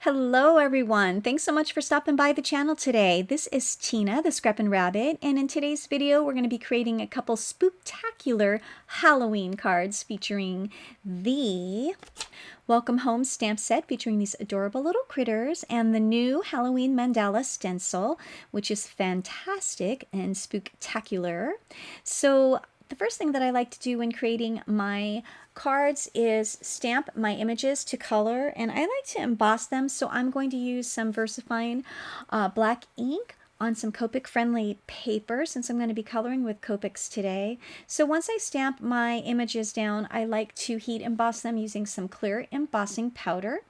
Hello everyone! Thanks so much for stopping by the channel today. This is Tina, the Scrappin Rabbit, and in today's video we're going to be creating a couple spooktacular Halloween cards featuring the Welcome Home stamp set featuring these adorable little critters and the new Halloween mandala stencil, which is fantastic and spooktacular. So the first thing that I like to do when creating my cards is stamp my images to color, and I like to emboss them, so I'm going to use some VersaFine black ink on some Copic friendly paper since I'm going to be coloring with Copics today. So once I stamp my images down, I like to heat emboss them using some clear embossing powder.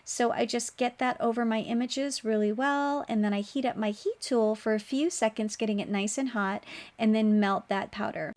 So I just get that over my images really well, and then I heat up my heat tool for a few seconds, getting it nice and hot, and then melt that powder.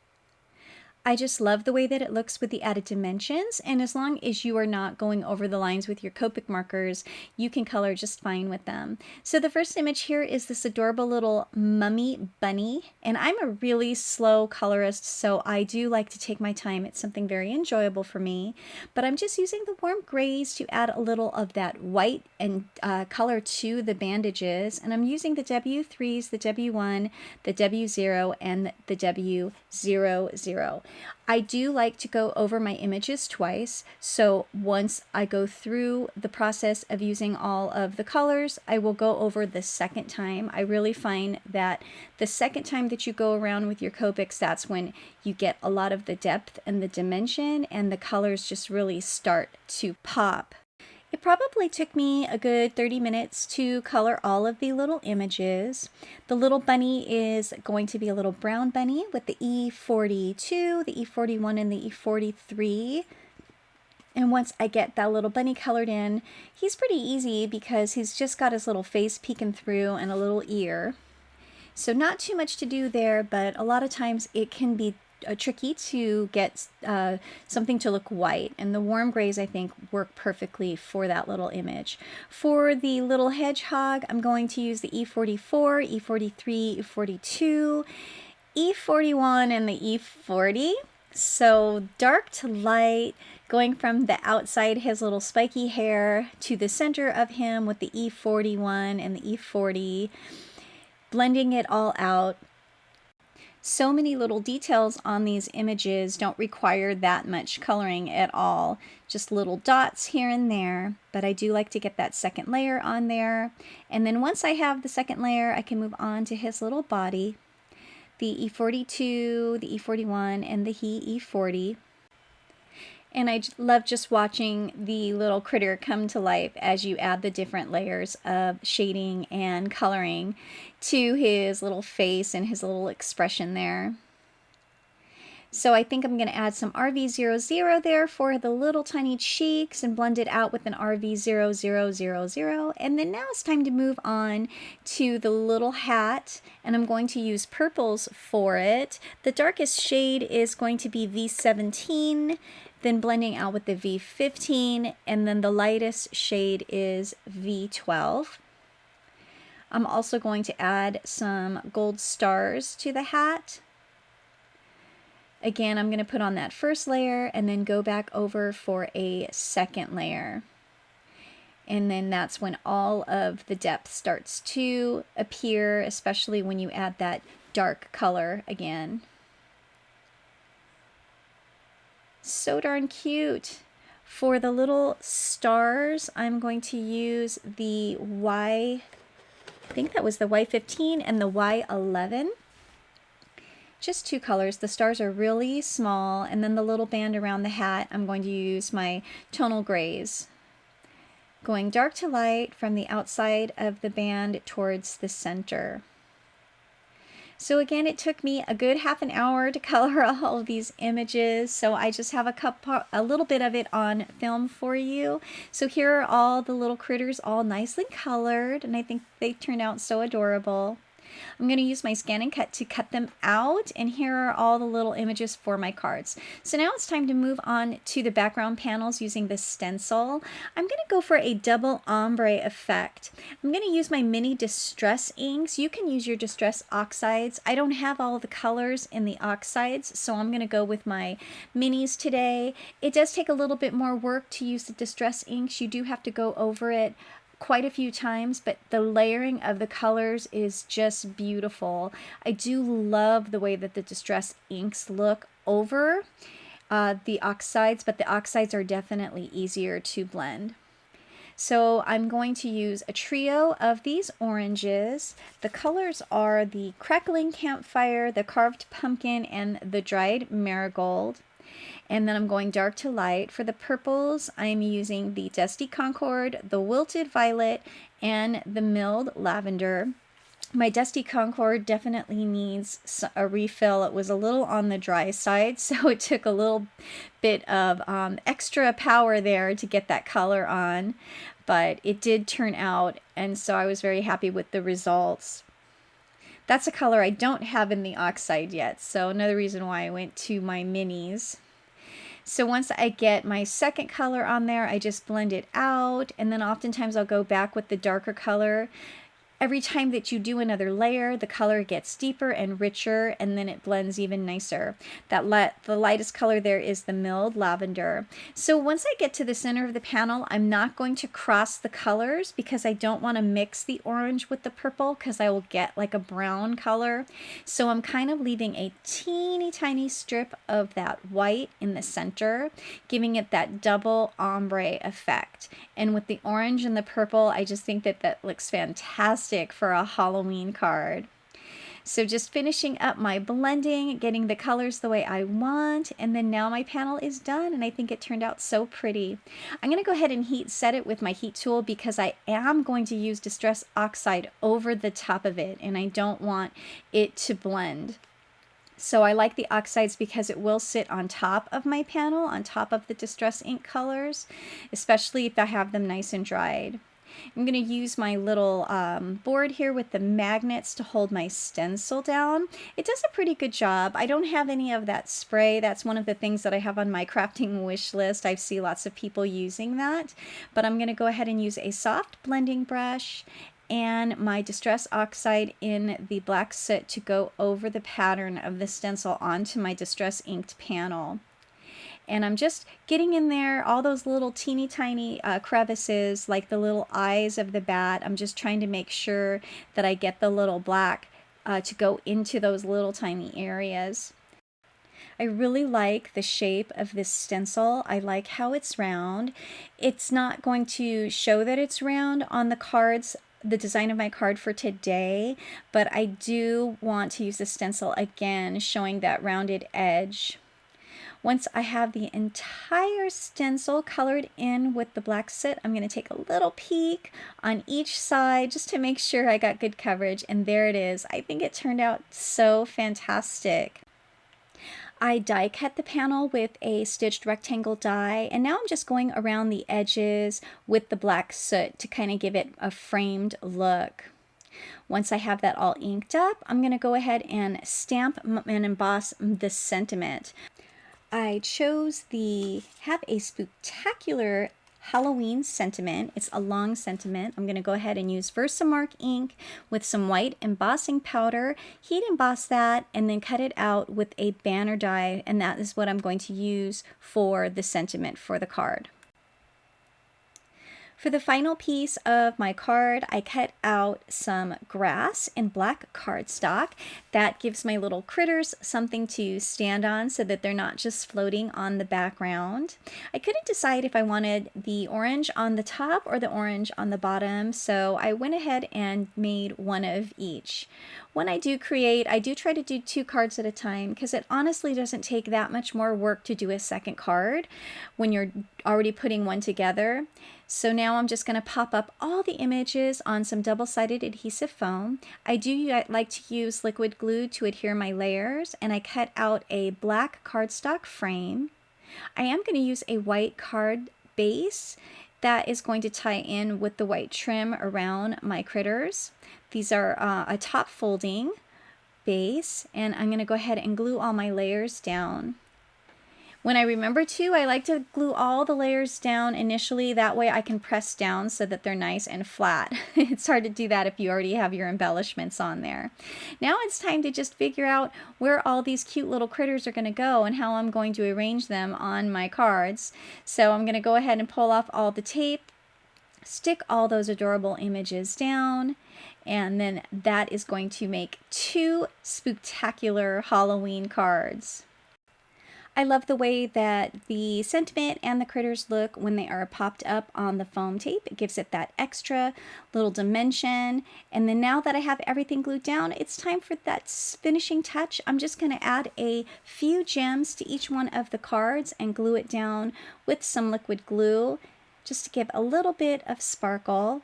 I just love the way that it looks with the added dimensions, and as long as you are not going over the lines with your Copic markers, you can color just fine with them. So the first image here is this adorable little mummy bunny, and I'm a really slow colorist, so I do like to take my time. It's something very enjoyable for me, but I'm just using the warm grays to add a little of that white and color to the bandages, and I'm using the W3s, the W1, the W0, and the W00. I do like to go over my images twice, so once I go through the process of using all of the colors, I will go over the second time. I really find that the second time that you go around with your Copics, that's when you get a lot of the depth and the dimension, and the colors just really start to pop. It probably took me a good 30 minutes to color all of the little images. The little bunny is going to be a little brown bunny with the E42, the E41, and the E43. And once I get that little bunny colored in, he's pretty easy because he's just got his little face peeking through and a little ear. So not too much to do there, but a lot of times it can be tricky to get something to look white, and the warm grays I think work perfectly for that little image. For the little hedgehog, I'm going to use the E44, E43, E42, E41, and the E40. So dark to light, going from the outside his little spiky hair to the center of him with the E41 and the E40, blending it all out. So many little details on these images don't require that much coloring at all, just little dots here and there, but I do like to get that second layer on there. And then once I have the second layer, I can move on to his little body, the E42, the E41, and the E40. And I love just watching the little critter come to life as you add the different layers of shading and coloring to his little face and his little expression there. So I think I'm going to add some RV00 there for the little tiny cheeks and blend it out with an RV0000. And then now it's time to move on to the little hat, and I'm going to use purples for it. The darkest shade is going to be V17, then blending out with the V15, and then the lightest shade is V12. I'm also going to add some gold stars to the hat. Again, I'm going to put on that first layer and then go back over for a second layer. And then that's when all of the depth starts to appear, especially when you add that dark color again. So darn cute. For the little stars, I'm going to use the I think that was the Y15 and the Y11. Just two colors. The stars are really small, and then the little band around the hat, I'm going to use my tonal grays. Going dark to light from the outside of the band towards the center. So again, it took me a good half an hour to color all of these images, so I just have a little bit of it on film for you. So here are all the little critters all nicely colored, and I think they turned out so adorable. I'm going to use my scan and cut to cut them out, and here are all the little images for my cards. So now it's time to move on to the background panels using the stencil. I'm going to go for a double ombre effect. I'm going to use my mini distress inks. You can use your distress oxides. I don't have all the colors in the oxides, so I'm going to go with my minis today. It does take a little bit more work to use the distress inks. You do have to go over it quite a few times, but the layering of the colors is just beautiful. I do love the way that the Distress inks look over the oxides, but the oxides are definitely easier to blend. So I'm going to use a trio of these oranges. The colors are the Crackling Campfire, the Carved Pumpkin, and the Dried Marigold. And then I'm going dark to light. For the purples, I'm using the Dusty Concord, the Wilted Violet, and the Milled Lavender. My Dusty Concord definitely needs a refill. It was a little on the dry side, so it took a little bit of extra power there to get that color on, but it did turn out, and so I was very happy with the results. That's a color I don't have in the oxide yet, so another reason why I went to my minis. So once I get my second color on there, I just blend it out, and then oftentimes I'll go back with the darker color. Every time that you do another layer, the color gets deeper and richer, and then it blends even nicer. The lightest color there is the Milled Lavender. So once I get to the center of the panel, I'm not going to cross the colors because I don't want to mix the orange with the purple because I will get like a brown color. So I'm kind of leaving a teeny tiny strip of that white in the center, giving it that double ombre effect. And with the orange and the purple, I just think that that looks fantastic for a Halloween card. So just finishing up my blending, getting the colors the way I want, and then now my panel is done, and I think it turned out so pretty. I'm going to go ahead and heat set it with my heat tool because I am going to use Distress Oxide over the top of it, and I don't want it to blend. So I like the oxides because it will sit on top of my panel, on top of the Distress ink colors, especially if I have them nice and dried. I'm going to use my little board here with the magnets to hold my stencil down. It does a pretty good job. I don't have any of that spray. That's one of the things that I have on my crafting wish list. I see lots of people using that, but I'm going to go ahead and use a soft blending brush and my Distress Oxide in the black soot to go over the pattern of the stencil onto my Distress inked panel. And I'm just getting in there, all those little teeny tiny crevices, like the little eyes of the bat. I'm just trying to make sure that I get the little black to go into those little tiny areas. I really like the shape of this stencil. I like how it's round. It's not going to show that it's round on the cards, the design of my card for today, but I do want to use the stencil again, showing that rounded edge. Once I have the entire stencil colored in with the black soot, I'm going to take a little peek on each side just to make sure I got good coverage, and there it is. I think it turned out so fantastic. I die cut the panel with a stitched rectangle die, and now I'm just going around the edges with the black soot to kind of give it a framed look. Once I have that all inked up, I'm going to go ahead and stamp and emboss the sentiment. I chose the Have a Spooktacular Halloween sentiment. It's a long sentiment. I'm going to go ahead and use Versamark ink with some white embossing powder, heat emboss that, and then cut it out with a banner die, and that is what I'm going to use for the sentiment for the card. For the final piece of my card, I cut out some grass in black cardstock. That gives my little critters something to stand on so that they're not just floating on the background. I couldn't decide if I wanted the orange on the top or the orange on the bottom, so I went ahead and made one of each. When I do create, I do try to do 2 cards at a time because it honestly doesn't take that much more work to do a second card when you're already putting one together. So now I'm just going to pop up all the images on some double-sided adhesive foam. I do like to use liquid glue to adhere my layers, and I cut out a black cardstock frame. I am going to use a white card base that is going to tie in with the white trim around my critters. These are a top folding base, and I'm going to go ahead and glue all my layers down. When I remember to, I like to glue all the layers down initially. That way I can press down so that they're nice and flat. It's hard to do that if you already have your embellishments on there. Now it's time to just figure out where all these cute little critters are going to go and how I'm going to arrange them on my cards. So I'm going to go ahead and pull off all the tape, stick all those adorable images down, and then that is going to make 2 Spooktacular Halloween cards. I love the way that the sentiment and the critters look when they are popped up on the foam tape. It gives it that extra little dimension. And then now that I have everything glued down, it's time for that finishing touch. I'm just going to add a few gems to each one of the cards and glue it down with some liquid glue just to give a little bit of sparkle.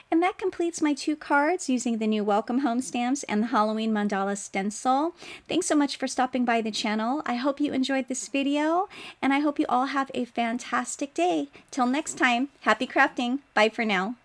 And that completes my 2 cards using the new Welcome Home stamps and the Halloween Mandala Stencil. Thanks so much for stopping by the channel. I hope you enjoyed this video, and I hope you all have a fantastic day. Till next time, happy crafting. Bye for now.